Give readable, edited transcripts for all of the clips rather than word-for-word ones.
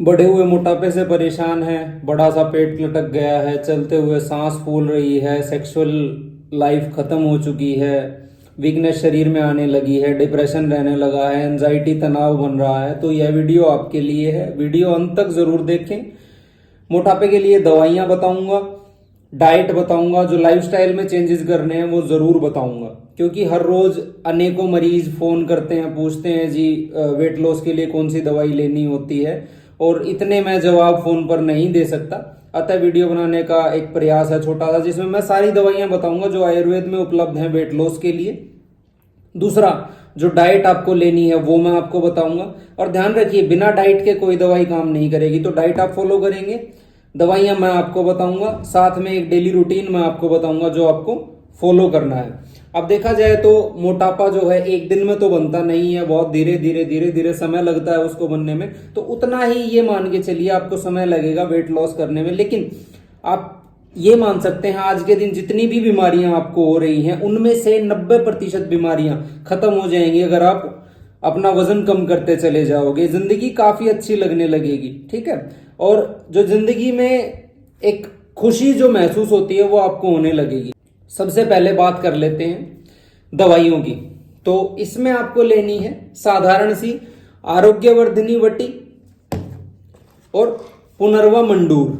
बढ़े हुए मोटापे से परेशान है, बड़ा सा पेट लटक गया है, चलते हुए सांस फूल रही है, सेक्सुअल लाइफ खत्म हो चुकी है, वीकनेस शरीर में आने लगी है, डिप्रेशन रहने लगा है, एंजाइटी तनाव बन रहा है, तो यह वीडियो आपके लिए है। वीडियो अंत तक जरूर देखें। मोटापे के लिए दवाइयां बताऊंगा, डाइट बताऊंगा, जो लाइफस्टाइल में चेंजेस करने हैं वो जरूर बताऊंगा, क्योंकि हर रोज अनेकों मरीज फोन करते हैं, पूछते हैं जी वेट लॉस के लिए कौन सी दवाई लेनी होती है, और इतने मैं जवाब फोन पर नहीं दे सकता। अतः वीडियो बनाने का एक प्रयास है छोटा सा, जिसमें मैं सारी दवाइयां बताऊंगा जो आयुर्वेद में उपलब्ध हैं वेट लॉस के लिए। दूसरा, जो डाइट आपको लेनी है वो मैं आपको बताऊंगा। और ध्यान रखिए, बिना डाइट के कोई दवाई काम नहीं करेगी, तो डाइट आप फॉलो करेंगे, दवाइयां मैं आपको बताऊंगा, साथ में एक डेली रूटीन मैं आपको बताऊंगा जो आपको फॉलो करना है। अब देखा जाए तो मोटापा जो है एक दिन में तो बनता नहीं है, बहुत धीरे धीरे धीरे धीरे समय लगता है उसको बनने में, तो उतना ही ये मान के चलिए आपको समय लगेगा वेट लॉस करने में। लेकिन आप ये मान सकते हैं आज के दिन जितनी भी बीमारियां आपको हो रही हैं उनमें से 90% बीमारियां खत्म हो जाएंगी अगर आप अपना वजन कम करते चले जाओगे। जिंदगी काफी अच्छी लगने लगेगी, ठीक है। और जो जिंदगी में एक खुशी जो महसूस होती है वो आपको होने लगेगी। सबसे पहले बात कर लेते हैं दवाइयों की। तो इसमें आपको लेनी है साधारण सी आरोग्यवर्धिनी वटी और पुनर्वा मंडूर।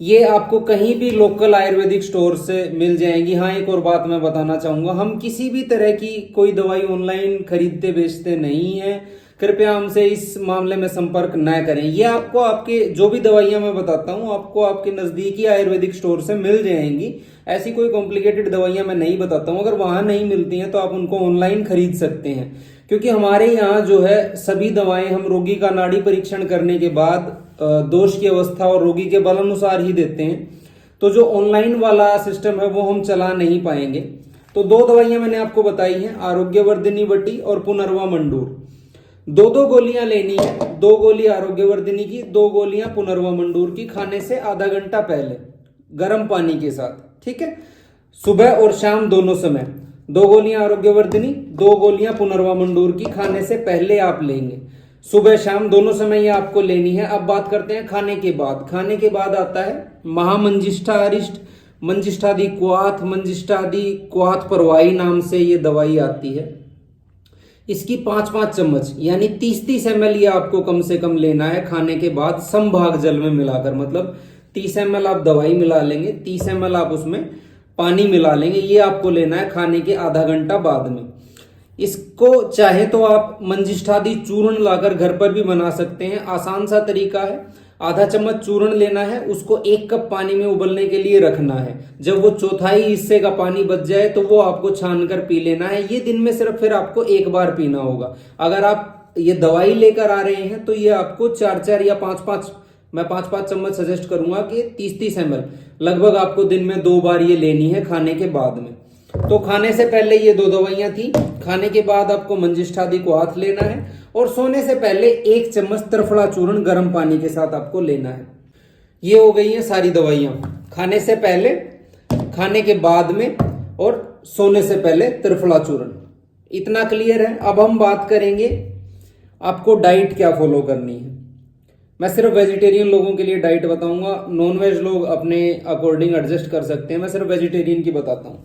ये आपको कहीं भी लोकल आयुर्वेदिक स्टोर से मिल जाएंगी। हाँ, एक और बात मैं बताना चाहूंगा, हम किसी भी तरह की कोई दवाई ऑनलाइन खरीदते बेचते नहीं है, कृपया हमसे इस मामले में संपर्क न करें। ये आपको आपके जो भी दवाइयां मैं बताता हूँ आपको आपके नजदीकी आयुर्वेदिक स्टोर से मिल जाएंगी। ऐसी कोई कॉम्प्लिकेटेड दवाइयां मैं नहीं बताता हूँ, अगर वहां नहीं मिलती हैं तो आप उनको ऑनलाइन खरीद सकते हैं, क्योंकि हमारे यहाँ जो है सभी दवाएं हम रोगी का नाड़ी परीक्षण करने के बाद दोष की अवस्था और रोगी के बल अनुसार ही देते हैं। तो जो ऑनलाइन वाला सिस्टम है वो हम चला नहीं पाएंगे। तो दो दवाइयां मैंने आपको बताई हैं, आरोग्यवर्धिनी वटी और पुनर्वा मंडूर। दो दो गोलियां लेनी है, 2 गोली आरोग्यवर्धिनी की, 2 गोलियां पुनर्वा मंडूर की, खाने से आधा घंटा पहले गर्म पानी के साथ, ठीक है। सुबह और शाम दोनों समय 2 गोलियां आरोग्यवर्धिनी, 2 गोलियां पुनर्वा मंडूर की खाने से पहले आप लेंगे। सुबह शाम दोनों समय ये आपको लेनी है। अब बात करते हैं खाने के बाद। खाने के बाद आता है महामंजिष्ठा अरिष्ट, मंजिष्ठादि क्वाथ, मंजिष्ठादि क्वाथ परवाई नाम से ये दवाई आती है। इसकी 5-5 चम्मच यानी 30-30 ml ये आपको कम से कम लेना है खाने के बाद, समभाग जल में मिलाकर। मतलब 30 ml आप दवाई मिला लेंगे, 30 ml आप उसमें पानी मिला लेंगे। ये आपको लेना है खाने के आधा घंटा बाद में। इसको चाहे तो आप मंजिष्ठादि चूर्ण लाकर घर पर भी बना सकते हैं, आसान सा तरीका है। आधा चम्मच चूर्ण लेना है, उसको 1 कप पानी में उबलने के लिए रखना है। जब वो चौथाई हिस्से का पानी बच जाए तो वो आपको छान कर पी लेना है। ये दिन में सिर्फ फिर आपको 1 बार पीना होगा। अगर आप ये दवाई लेकर आ रहे हैं तो ये आपको 4-4 या 5-5, मैं 5-5 चम्मच सजेस्ट करूंगा कि 30-30 ml लगभग आपको दिन में 2 बार ये लेनी है खाने के बाद में। तो खाने से पहले ये 2 दवाइयां थी, खाने के बाद आपको मंजिष्ठादि को हाथ लेना है, और सोने से पहले 1 चम्मच त्रिफला चूर्ण गर्म पानी के साथ आपको लेना है। ये हो गई हैं सारी दवाइयां, खाने से पहले, खाने के बाद में और सोने से पहले त्रिफला चूर्ण। इतना क्लियर है। अब हम बात करेंगे आपको डाइट क्या फॉलो करनी है। मैं सिर्फ वेजिटेरियन लोगों के लिए डाइट बताऊंगा, नॉनवेज लोग अपने अकॉर्डिंग एडजस्ट कर सकते हैं। मैं सिर्फ वेजिटेरियन की बताता हूं।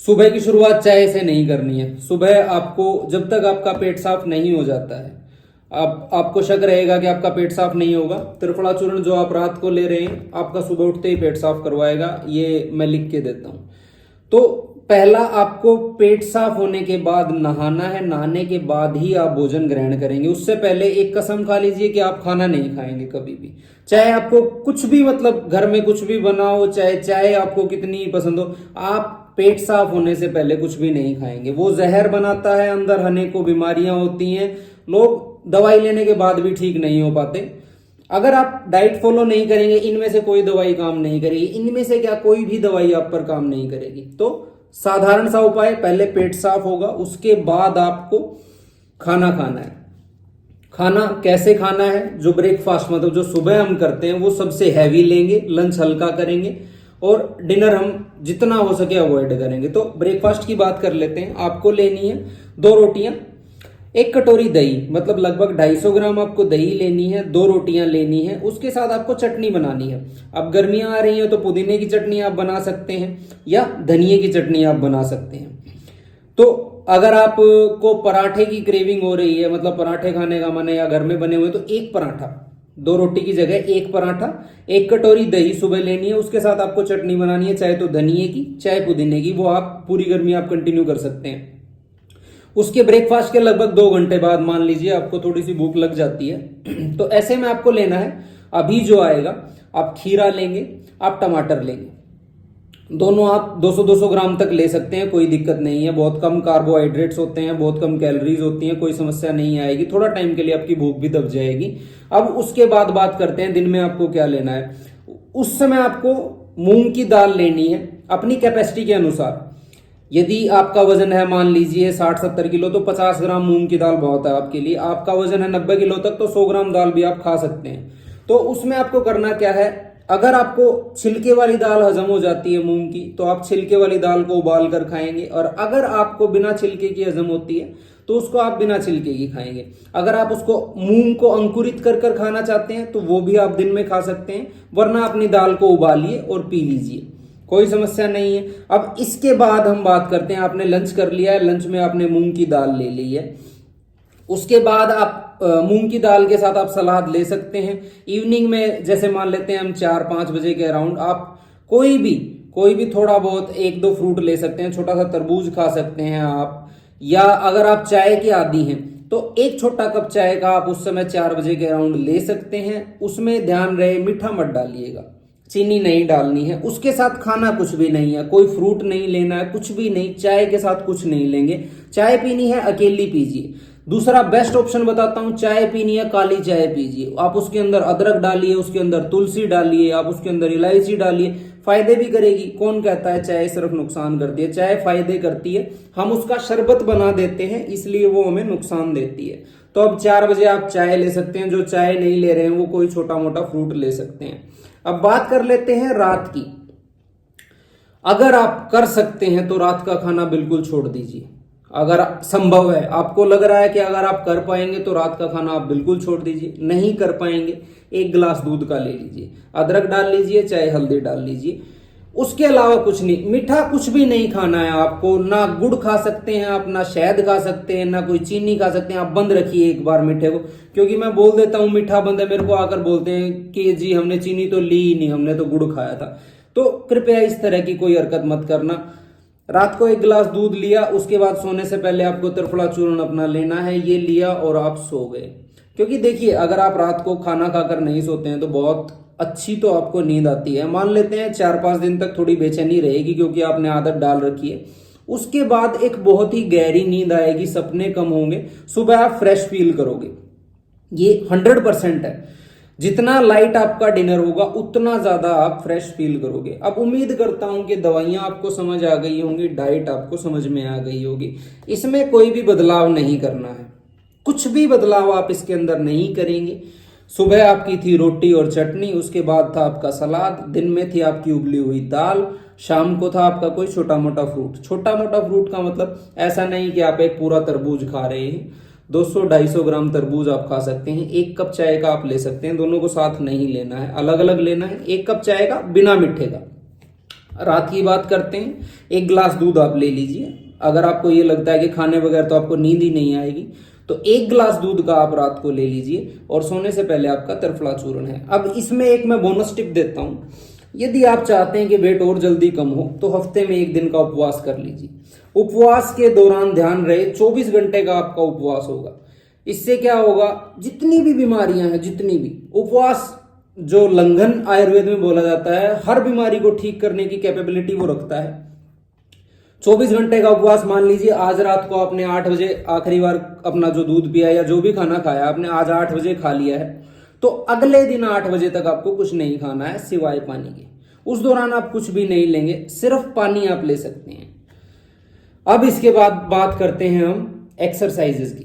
सुबह की शुरुआत चाय से नहीं करनी है। सुबह आपको जब तक आपका पेट साफ नहीं हो जाता है, आपको शक रहेगा कि आपका पेट साफ नहीं होगा, त्रिफला चूर्ण जो आप रात को ले रहे हैं आपका सुबह उठते ही पेट साफ करवाएगा। ये मैं लिख के देता हूं। तो पहला, आपको पेट साफ होने के बाद नहाना है, नहाने के बाद ही आप भोजन ग्रहण करेंगे। उससे पहले एक कसम खा लीजिए कि आप खाना नहीं खाएंगे कभी भी, चाहे आपको कुछ भी, मतलब घर में कुछ भी बना हो, चाहे चाय आपको कितनी पसंद हो, आप पेट साफ होने से पहले कुछ भी नहीं खाएंगे। वो जहर बनाता है, अंदर अनेकों बीमारियां होती हैं, लोग दवाई लेने के बाद भी ठीक नहीं हो पाते। अगर आप डाइट फॉलो नहीं करेंगे, इनमें से कोई दवाई काम नहीं करेगी। इनमें से क्या, कोई भी दवाई आप पर काम नहीं करेगी। तो साधारण सा उपाय, पहले पेट साफ होगा, उसके बाद आपको खाना खाना है। खाना कैसे खाना है, जो ब्रेकफास्ट मतलब जो सुबह हम करते हैं वो सबसे हैवी लेंगे, लंच हल्का करेंगे, और डिनर हम जितना हो सके अवॉइड करेंगे। तो ब्रेकफास्ट की बात कर लेते हैं। आपको लेनी है 2 रोटियां, 1 कटोरी दही, मतलब लगभग 250 ग्राम आपको दही लेनी है, 2 रोटियां लेनी है, उसके साथ आपको चटनी बनानी है। अब गर्मियां आ रही हैं तो पुदीने की चटनी आप बना सकते हैं या धनिए की चटनी आप बना सकते हैं। तो अगर आपको पराठे की क्रेविंग हो रही है, मतलब पराठे खाने का मन है या घर में बने हुए, तो 1 पराठा, 2 रोटी की जगह 1 पराठा, 1 कटोरी दही सुबह लेनी है, उसके साथ आपको चटनी बनानी है, चाहे तो धनिए की चाहे पुदीने की, वो आप पूरी गर्मी आप कंटिन्यू कर सकते हैं। उसके ब्रेकफास्ट के लगभग 2 घंटे बाद मान लीजिए आपको थोड़ी सी भूख लग जाती है तो ऐसे में आपको लेना है, अभी जो आएगा, आप खीरा लेंगे, आप टमाटर लेंगे, दोनों आप 200-200 ग्राम तक ले सकते हैं, कोई दिक्कत नहीं है। बहुत कम कार्बोहाइड्रेट्स होते हैं, बहुत कम कैलोरीज होती हैं, कोई समस्या नहीं आएगी, थोड़ा टाइम के लिए आपकी भूख भी दब जाएगी। अब उसके बाद बात करते हैं दिन में आपको क्या लेना है। उस समय आपको मूंग की दाल लेनी है अपनी कैपेसिटी के अनुसार। यदि आपका वजन है मान लीजिए 60-70 किलो तो 50 ग्राम मूंग की दाल बहुत है आपके लिए। आपका वजन है 90 किलो तक तो 100 ग्राम दाल भी आप खा सकते हैं। तो उसमें आपको करना क्या है, अगर आपको छिलके वाली दाल हजम हो जाती है मूंग की तो आप छिलके वाली दाल को उबाल कर खाएंगे, और अगर आपको बिना छिलके की हजम होती है तो उसको आप बिना छिलके की खाएंगे। अगर आप उसको मूंग को अंकुरित कर कर खाना चाहते हैं तो वो भी आप दिन में खा सकते हैं, वरना अपनी दाल को उबालिए और पी लीजिए, कोई समस्या नहीं है। अब इसके बाद हम बात करते हैं, आपने लंच कर लिया है, लंच में आपने मूंग की दाल ले ली है, उसके बाद आप मूंग की दाल के साथ आप सलाद ले सकते हैं। इवनिंग में जैसे मान लेते हैं हम 4-5 बजे के अराउंड, आप कोई भी थोड़ा बहुत 1-2 फ्रूट ले सकते हैं, छोटा सा तरबूज खा सकते हैं आप, या अगर आप चाय के आदी हैं तो 1 छोटा कप चाय का आप उस समय 4 बजे के अराउंड ले सकते हैं। उसमें ध्यान रहे मीठा मत डालिएगा, चीनी नहीं डालनी है। उसके साथ खाना कुछ भी नहीं है, कोई फ्रूट नहीं लेना है, कुछ भी नहीं, चाय के साथ कुछ नहीं लेंगे। चाय पीनी है अकेली पीजिए। दूसरा बेस्ट ऑप्शन बताता हूं, चाय पीनी है काली चाय पीजिए, आप उसके अंदर अदरक डालिए, उसके अंदर तुलसी डालिए, आप उसके अंदर इलायची डालिए, फायदे भी करेगी। कौन कहता है चाय सिर्फ नुकसान करती है, चाय फायदे करती है। हम उसका शरबत बना देते हैं इसलिए वो हमें नुकसान देती है। तो अब 4 बजे आप चाय ले सकते हैं, जो चाय नहीं ले रहे हैं वो कोई छोटा मोटा फ्रूट ले सकते हैं। अब बात कर लेते हैं रात की। अगर आप कर सकते हैं तो रात का खाना बिल्कुल छोड़ दीजिए। अगर संभव है, आपको लग रहा है कि अगर आप कर पाएंगे तो रात का खाना आप बिल्कुल छोड़ दीजिए। नहीं कर पाएंगे, 1 गिलास दूध का ले लीजिए, अदरक डाल लीजिए, चाहे हल्दी डाल लीजिए, उसके अलावा कुछ नहीं। मीठा कुछ भी नहीं खाना है आपको, ना गुड़ खा सकते हैं आप, ना शहद खा सकते हैं, ना कोई चीनी खा सकते हैं। आप बंद रखिए एक बार मीठे को, क्योंकि मैं बोल देता हूं मीठा बंद है, मेरे को आकर बोलते हैं कि जी हमने चीनी तो ली ही नहीं, हमने तो गुड़ खाया था। तो कृपया इस तरह की कोई हरकत मत करना। रात को 1 गिलास दूध लिया, उसके बाद सोने से पहले आपको त्रिफला चूर्ण अपना लेना है, ये लिया और आप सो गए। क्योंकि देखिए अगर आप रात को खाना खाकर नहीं सोते हैं तो बहुत अच्छी तो आपको नींद आती है, मान लेते हैं 4-5 दिन तक थोड़ी बेचैनी रहेगी क्योंकि आपने आदत डाल रखी है। उसके बाद एक बहुत ही गहरी नींद आएगी, सपने कम होंगे, सुबह आप फ्रेश फील करोगे, ये 100% है। जितना लाइट आपका डिनर होगा उतना ज्यादा आप फ्रेश फील करोगे। अब उम्मीद करता हूं कि दवाइयां आपको समझ आ गई होंगी, डाइट आपको समझ में आ गई होगी। इसमें कोई भी बदलाव नहीं करना है, कुछ भी बदलाव आप इसके अंदर नहीं करेंगे। सुबह आपकी थी रोटी और चटनी, उसके बाद था आपका सलाद, दिन में थी आपकी उबली हुई दाल, शाम को था आपका कोई छोटा मोटा फ्रूट। छोटा मोटा फ्रूट का मतलब ऐसा नहीं कि आप एक पूरा तरबूज खा रहे हैं, 200-250 ग्राम तरबूज आप खा सकते हैं। 1 कप चाय का आप ले सकते हैं, दोनों को साथ नहीं लेना है, अलग अलग लेना है। 1 कप चाय का बिना मीठे का। रात की बात करते हैं, 1 गिलास दूध आप ले लीजिए। अगर आपको ये लगता है कि खाने बगैर तो आपको नींद ही नहीं आएगी तो 1 गिलास दूध का आप रात को ले लीजिए, और सोने से पहले आपका त्रिफला चूर्ण है। अब इसमें एक मैं बोनस टिप देता हूं, यदि आप चाहते हैं कि वेट और जल्दी कम हो तो हफ्ते में 1 दिन का उपवास कर लीजिए। उपवास के दौरान ध्यान रहे 24 घंटे का आपका उपवास होगा। इससे क्या होगा, जितनी भी बीमारियां हैं, जितनी भी, उपवास जो लंघन आयुर्वेद में बोला जाता है, हर बीमारी को ठीक करने की कैपेबिलिटी वो रखता है। 24 घंटे का उपवास, मान लीजिए आज रात को आपने 8 बजे आखिरी बार अपना जो दूध पिया या जो भी खाना खाया आपने आज 8 बजे खा लिया है, तो अगले दिन 8 बजे तक आपको कुछ नहीं खाना है सिवाय पानी के। उस दौरान आप कुछ भी नहीं लेंगे, सिर्फ पानी आप ले सकते हैं। अब इसके बाद बात करते हैं हम एक्सरसाइजेस की।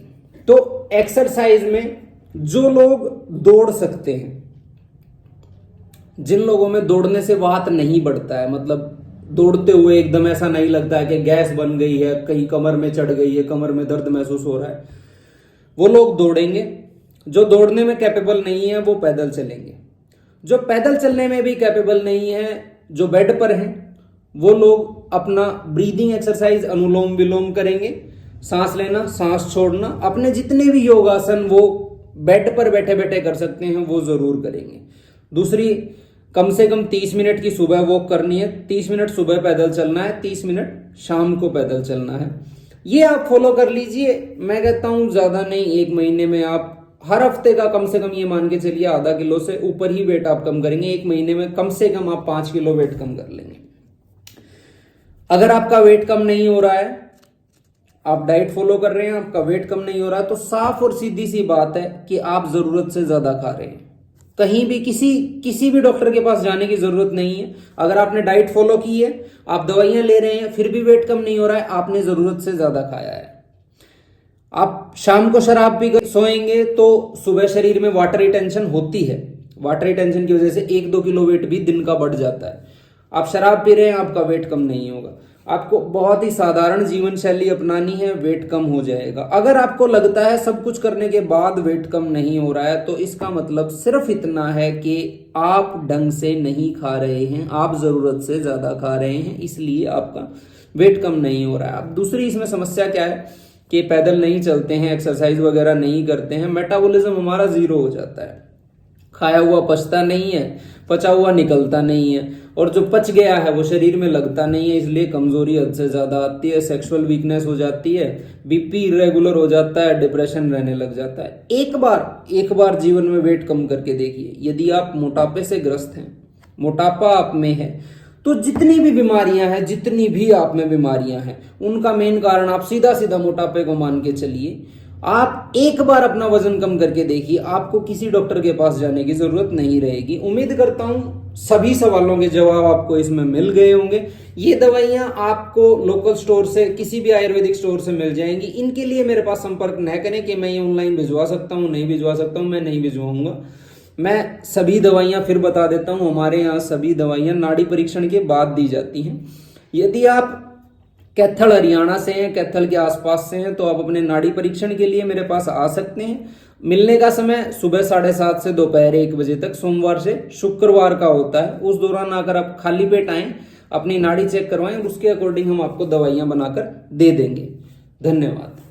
तो एक्सरसाइज में जो लोग दौड़ सकते हैं, जिन लोगों में दौड़ने से वात नहीं बढ़ता है, मतलब दौड़ते हुए एकदम ऐसा नहीं लगता है कि गैस बन गई है, कहीं कमर में चढ़ गई है, कमर में दर्द महसूस हो रहा है, वो लोग दौड़ेंगे। जो दौड़ने में कैपेबल नहीं है वो पैदल चलेंगे। जो पैदल चलने में भी कैपेबल नहीं है, जो बेड पर हैं, वो लोग अपना ब्रीदिंग एक्सरसाइज अनुलोम विलोम करेंगे। सांस लेना, सांस छोड़ना, अपने जितने भी योगासन वो बेड पर बैठे बैठे कर सकते हैं वो जरूर करेंगे। दूसरी, कम से कम 30 मिनट की सुबह वॉक करनी है। 30 मिनट सुबह पैदल चलना है, 30 मिनट शाम को पैदल चलना है। ये आप फॉलो कर लीजिए। मैं कहता हूं ज्यादा नहीं, 1 महीने में आप हर हफ्ते का कम से कम ये मान के चलिए आधा किलो से ऊपर ही वेट आप कम करेंगे। 1 महीने में कम से कम आप 5 किलो वेट कम कर लेंगे। अगर आपका वेट कम नहीं हो रहा है, आप डाइट फॉलो कर रहे हैं, आपका वेट कम नहीं हो रहा है, तो साफ और सीधी सी बात है कि आप जरूरत से ज्यादा खा रहे हैं। कहीं भी किसी भी डॉक्टर के पास जाने की जरूरत नहीं है। अगर आपने डाइट फॉलो की है, आप दवाइयां ले रहे हैं, फिर भी वेट कम नहीं हो रहा है, आपने जरूरत से ज्यादा खाया है। आप शाम को शराब पी कर सोएंगे तो सुबह शरीर में वाटर रिटेंशन होती है। वाटर रिटेंशन की वजह से 1-2 किलो वेट भी दिन का बढ़ जाता है। आप शराब पी रहे हैं, आपका वेट कम नहीं होगा। आपको बहुत ही साधारण जीवन शैली अपनानी है, वेट कम हो जाएगा। अगर आपको लगता है सब कुछ करने के बाद वेट कम नहीं हो रहा है, तो इसका मतलब सिर्फ इतना है कि आप ढंग से नहीं खा रहे हैं, आप जरूरत से ज्यादा खा रहे हैं, इसलिए आपका वेट कम नहीं हो रहा है। अब दूसरी इसमें समस्या क्या है कि पैदल नहीं चलते हैं, एक्सरसाइज वगैरह नहीं करते हैं, मेटाबॉलिज्म हमारा 0 हो जाता है। खाया हुआ पचता नहीं है, पचा हुआ निकलता नहीं है, और जो पच गया है वो शरीर में लगता नहीं है, इसलिए कमजोरी हद से ज्यादा आती है, सेक्सुअल वीकनेस हो जाती है, बीपी इरेगुलर हो जाता है, डिप्रेशन रहने लग जाता है। एक बार जीवन में वेट कम करके देखिए। यदि आप मोटापे से ग्रस्त हैं, मोटापा आप में है, तो जितनी भी बीमारियां हैं, जितनी भी आप में बीमारियां हैं, उनका मेन कारण आप सीधा सीधा मोटापे को मान के चलिए। आप एक बार अपना वजन कम करके देखिए, आपको किसी डॉक्टर के पास जाने की जरूरत नहीं रहेगी। उम्मीद करता हूं सभी सवालों के जवाब आपको इसमें मिल गए होंगे। ये दवाइयां आपको लोकल स्टोर से, किसी भी आयुर्वेदिक स्टोर से मिल जाएंगी। इनके लिए मेरे पास संपर्क न करें कि मैं ये ऑनलाइन भिजवा सकता हूं, नहीं भिजवा सकता हूं, मैं नहीं भिजवाऊंगा। मैं सभी दवाइयां फिर बता देता हूं, हमारे यहाँ सभी दवाइयां नाड़ी परीक्षण के बाद दी जाती हैं। यदि आप कैथल हरियाणा से हैं, कैथल के आसपास से हैं, तो आप अपने नाड़ी परीक्षण के लिए मेरे पास आ सकते हैं। मिलने का समय सुबह 7:30 से दोपहर 1 बजे तक, सोमवार से शुक्रवार का होता है। उस दौरान आकर आप खाली पेट आएं, अपनी नाड़ी चेक करवाएं, उसके अकॉर्डिंग हम आपको दवाइयां बनाकर दे देंगे। धन्यवाद।